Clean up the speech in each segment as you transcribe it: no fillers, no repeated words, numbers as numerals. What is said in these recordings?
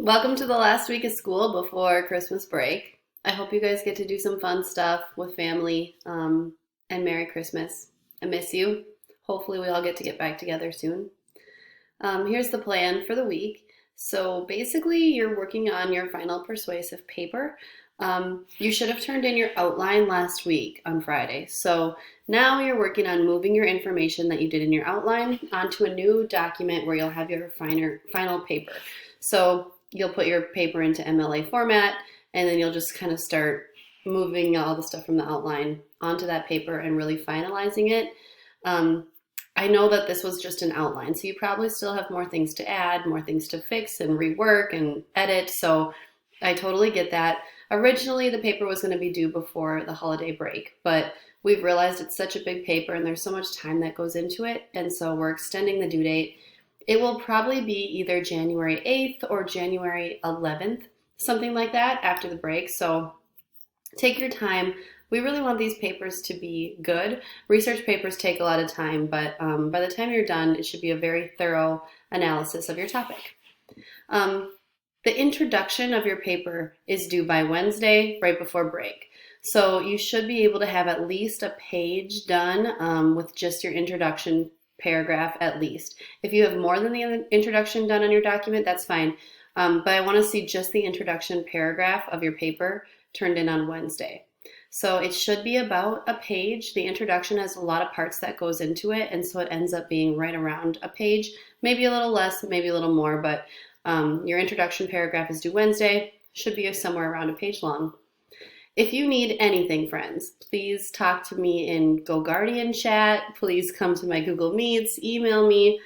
Welcome to the last week of school before Christmas break. I hope you guys get to do some fun stuff with family, and Merry Christmas. I miss you. Hopefully, we all get to get back together soon. Here's the plan for the week. So basically, you're working on your final persuasive paper. You should have turned in your outline last week on Friday. So now you're working on moving your information that you did in your outline onto a new document where you'll have your final paper. So you'll put your paper into MLA format, and then you'll just kind of start moving all the stuff from the outline onto that paper and really finalizing it. I know that this was just an outline, so you probably still have more things to add, more things to fix and rework and edit, so I totally get that. Originally, the paper was going to be due before the holiday break, but we've realized it's such a big paper and there's so much time that goes into it, and so we're extending the due date. It will probably be either January 8th or January 11th, something like that after the break, so take your time. We really want these papers to be good. Research papers take a lot of time, but by the time you're done, it should be a very thorough analysis of your topic. The introduction of your paper is due by Wednesday, right before break. So you should be able to have at least a page done with just your introduction paragraph at least. If you have more than the introduction done on your document, that's fine. But I want to see just the introduction paragraph of your paper turned in on Wednesday. So it should be about a page. The introduction has a lot of parts that goes into it, and so it ends up being right around a page, maybe a little less, maybe a little more, but your introduction paragraph is due Wednesday, should be somewhere around a page long. If you need anything, friends, please talk to me in GoGuardian chat. Please come to my Google Meets, email me.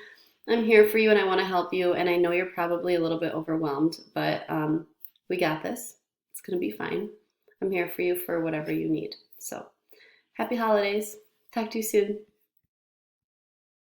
I'm here for you and I want to help you, and I know you're probably a little bit overwhelmed, but we got this. It's going to be fine. I'm here for you for whatever you need. So, happy holidays. Talk to you soon.